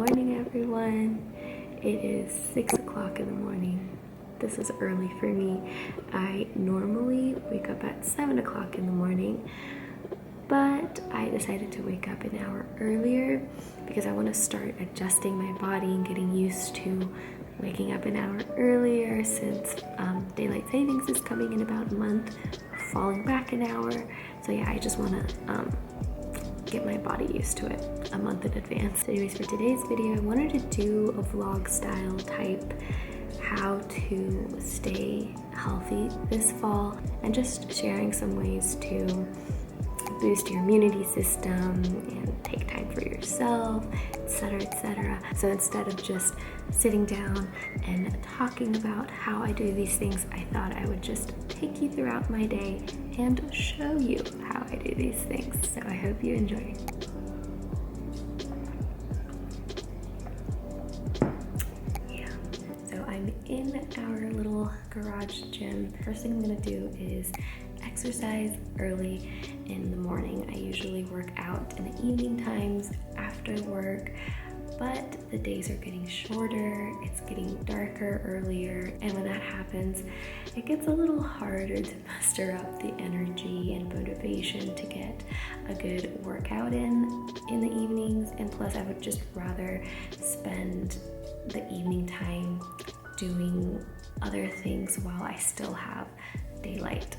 morning, everyone. It is 6 o'clock in the morning. This is early for me. I normally wake up at 7 o'clock in the morning, but I decided to wake up an hour earlier because I want to start adjusting my body and getting used to waking up an hour earlier since daylight savings is coming in about a month, falling back an hour. So yeah, I just want to get my body used to it a month in advance. So anyways, for today's video, I wanted to do a vlog style type how to stay healthy this fall and just sharing some ways to boost your immunity system and take time for yourself, etc., etc. So instead of just sitting down and talking about how I do these things, I thought I would just take you throughout my day and show you how I do these things. So I hope you enjoy. Yeah, so I'm in our little garage gym. First thing I'm gonna do is exercise early in the morning. I usually work out in the evening times after work, but the days are getting shorter, it's getting darker earlier, and when that happens, it gets a little harder to muster up the energy and motivation to get a good workout in the evenings. And plus, I would just rather spend the evening time doing other things while I still have daylight.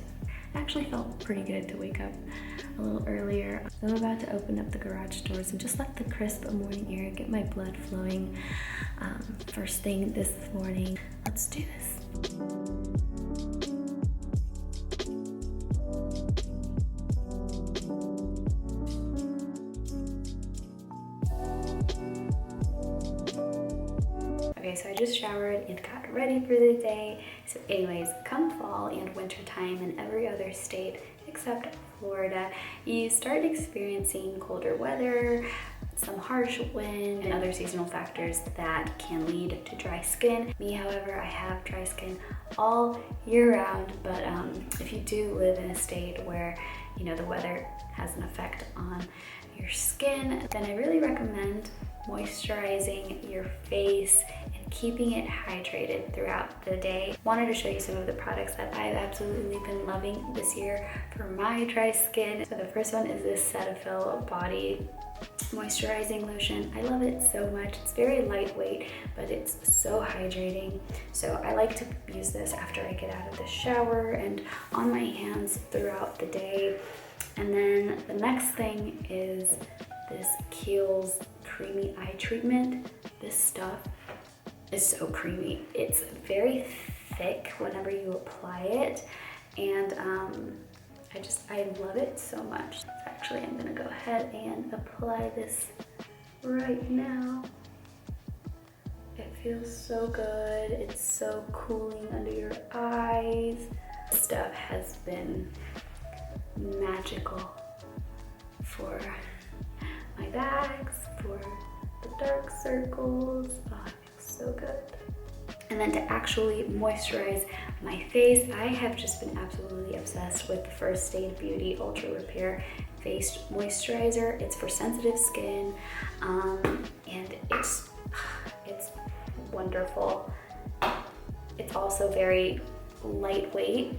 It actually felt pretty good to wake up a little earlier. So I'm about to open up the garage doors and just let the crisp morning air get my blood flowing first thing this morning. Let's do this. Okay, so I just showered and got ready for the day. So anyways, come fall and winter time in every other state except Florida, you start experiencing colder weather, some harsh wind, and other seasonal factors that can lead to dry skin. Me, however, I have dry skin all year round, but if you do live in a state where, you know, the weather has an effect on your skin, then I really recommend moisturizing your face and keeping it hydrated throughout the day. Wanted to show you some of the products that I've absolutely been loving this year for my dry skin. So the first one is this Cetaphil Body Moisturizing Lotion. I love it so much. It's very lightweight, but it's so hydrating. So I like to use this after I get out of the shower and on my hands throughout the day. And then the next thing is this Kiehl's Creamy Eye Treatment. This stuff is so creamy. It's very thick whenever you apply it, and I love it so much. Actually, I'm gonna go ahead and apply this right now. It feels so good. It's so cooling under your eyes. This stuff has been magical for my bags, for the dark circles. Oh, it feels so good. And then to actually moisturize my face, I have just been absolutely obsessed with the First Aid Beauty Ultra Repair Face Moisturizer. It's for sensitive skin, and it's wonderful. It's also very lightweight,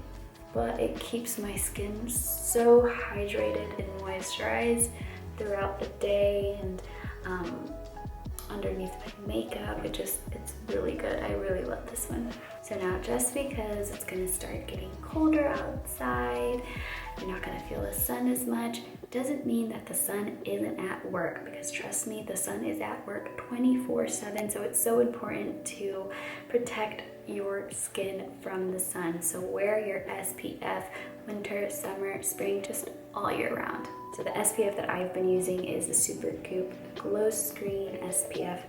but it keeps my skin so hydrated and moisturized throughout the day and underneath my makeup. It's really good. I really love this one. So now, just because it's gonna start getting colder outside, you're not gonna feel the sun as much, doesn't mean that the sun isn't at work, because trust me, the sun is at work 24/7. So it's so important to protect your skin from the sun. So wear your SPF winter, summer, spring, just all year round. So the SPF that I've been using is the Supergoop Glow Screen SPF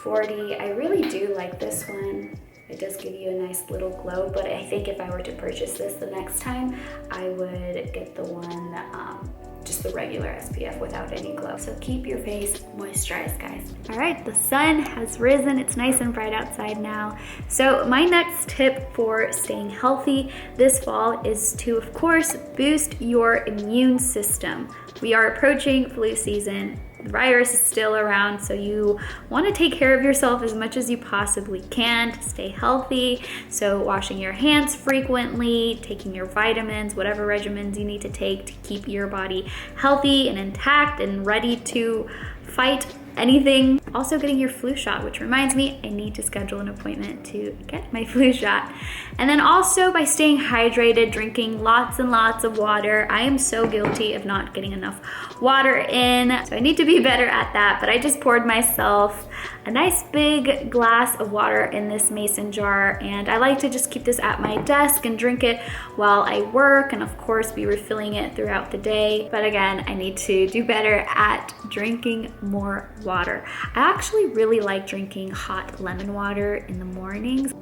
40. I really do like this one. It does give you a nice little glow, but I think if I were to purchase this the next time, I would get the one, just the regular SPF without any glow. So keep your face moisturized, guys. All right, the sun has risen. It's nice and bright outside now. So my next tip for staying healthy this fall is to, of course, boost your immune system. We are approaching flu season. The virus is still around, so you want to take care of yourself as much as you possibly can to stay healthy. So washing your hands frequently, taking your vitamins, whatever regimens you need to take to keep your body healthy and intact and ready to fight anything. Also getting your flu shot, which reminds me, I need to schedule an appointment to get my flu shot. And then also by staying hydrated, drinking lots and lots of water. I am so guilty of not getting enough water in, so I need to be better at that. But I just poured myself a nice big glass of water in this mason jar, and I like to just keep this at my desk and drink it while I work, and of course be refilling it throughout the day. But again, I need to do better at drinking more water. I actually really like drinking hot lemon water in the mornings.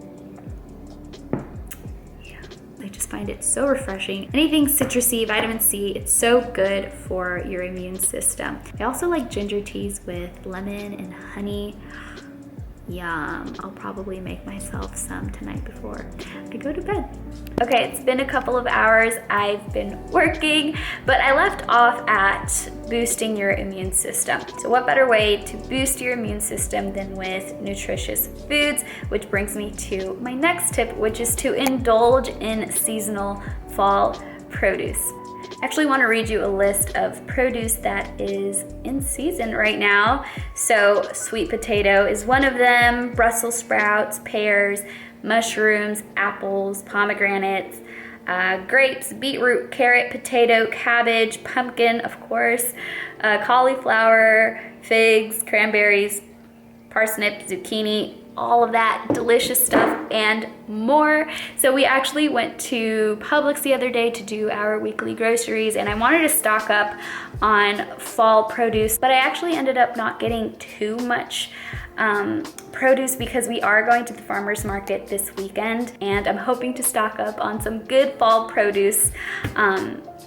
I just find it so refreshing. Anything citrusy, vitamin C, it's so good for your immune system. I also like ginger teas with lemon and honey. Yum, I'll probably make myself some tonight before I go to bed. Okay, it's been a couple of hours. I've been working, but I left off at boosting your immune system. So what better way to boost your immune system than with nutritious foods, which brings me to my next tip, which is to indulge in seasonal fall produce. I actually want to read you a list of produce that is in season right now. So sweet potato is one of them, Brussels sprouts, pears, mushrooms, apples, pomegranates, grapes, beetroot, carrot, potato, cabbage, pumpkin, of course, cauliflower, figs, cranberries, parsnip, zucchini, all of that delicious stuff and more. So we actually went to Publix the other day to do our weekly groceries, and I wanted to stock up on fall produce, but I actually ended up not getting too much produce because we are going to the farmer's market this weekend, and I'm hoping to stock up on some good fall produce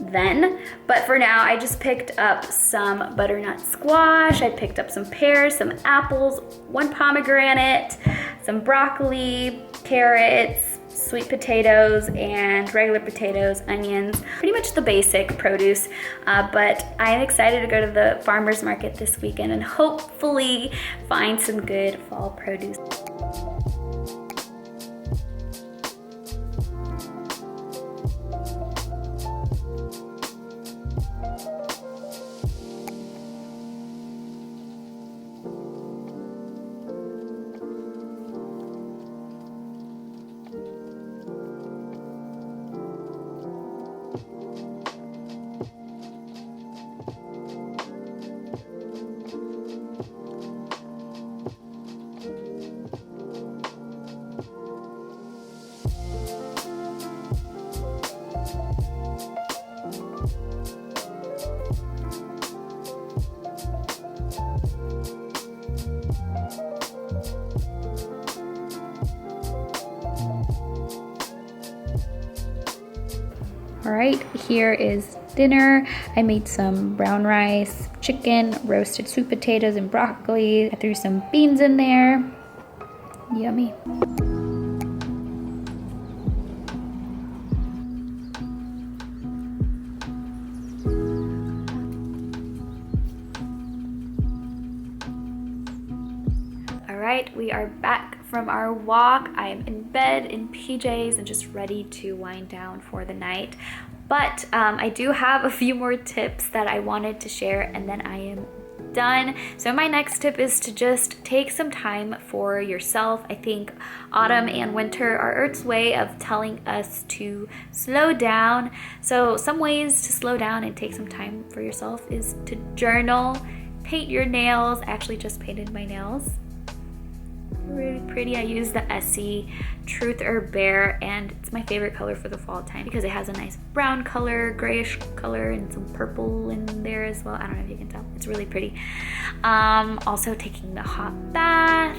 then. But for now, I just picked up some butternut squash, I picked up some pears, some apples, one pomegranate, some broccoli, carrots, sweet potatoes, and regular potatoes, onions, pretty much the basic produce. But I am excited to go to the farmer's market this weekend and hopefully find some good fall produce. All right, here is dinner. I made some brown rice, chicken, roasted sweet potatoes, and broccoli. I threw some beans in there. Yummy. All right, we are back from our walk. I am in bed in PJs and just ready to wind down for the night. But I do have a few more tips that I wanted to share, and then I am done. So my next tip is to just take some time for yourself. I think autumn and winter are Earth's way of telling us to slow down. So some ways to slow down and take some time for yourself is to journal, paint your nails. I actually just painted my nails. Really pretty. I use the Essie Truth or Bear, and it's my favorite color for the fall time because it has a nice brown color, grayish color, and some purple in there as well. I don't know if you can tell. It's really pretty. Also taking the hot bath,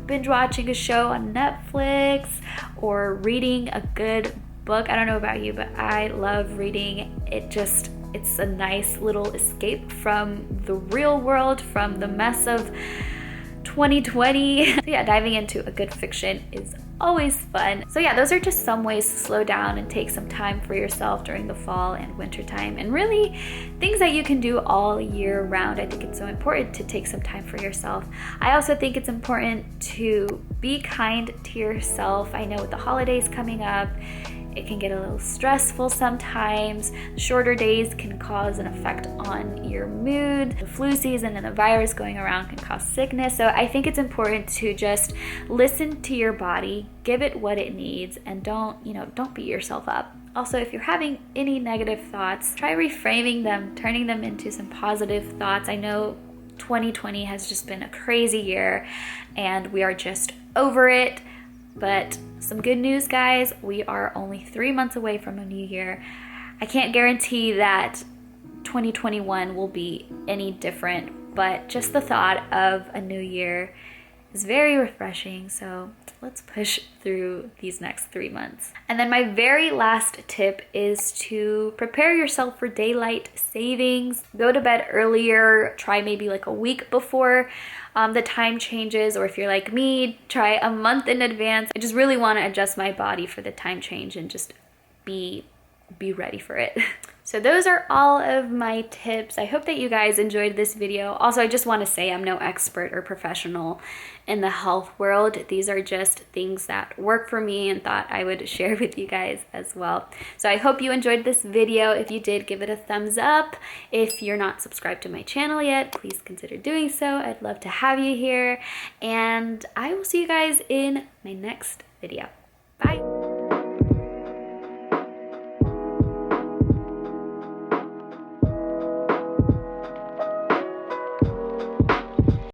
binge watching a show on Netflix, or reading a good book. I don't know about you, but I love reading. It's a nice little escape from the real world, from the mess of 2020. So yeah, diving into a good fiction is always fun. So yeah, those are just some ways to slow down and take some time for yourself during the fall and winter time, and really things that you can do all year round. I think it's so important to take some time for yourself. I also think it's important to be kind to yourself. I know with the holidays coming up, it can get a little stressful sometimes. Shorter days can cause an effect on your mood. The flu season and the virus going around can cause sickness. So I think it's important to just listen to your body, give it what it needs, and don't beat yourself up. Also, if you're having any negative thoughts, try reframing them, turning them into some positive thoughts. I know 2020 has just been a crazy year and we are just over it. But some good news, guys, we are only 3 months away from a new year. I can't guarantee that 2021 will be any different, but just the thought of a new year is very refreshing. So let's push through these next 3 months. And then my very last tip is to prepare yourself for daylight savings. Go to bed earlier, try maybe like a week before the time changes, or if you're like me, try a month in advance. I just really want to adjust my body for the time change and just be ready for it. So those are all of my tips. I hope that you guys enjoyed this video. Also, I just want to say I'm no expert or professional in the health world. These are just things that work for me and thought I would share with you guys as well. So I hope you enjoyed this video. If you did, give it a thumbs up. If you're not subscribed to my channel yet, please consider doing so. I'd love to have you here. And I will see you guys in my next video. Bye.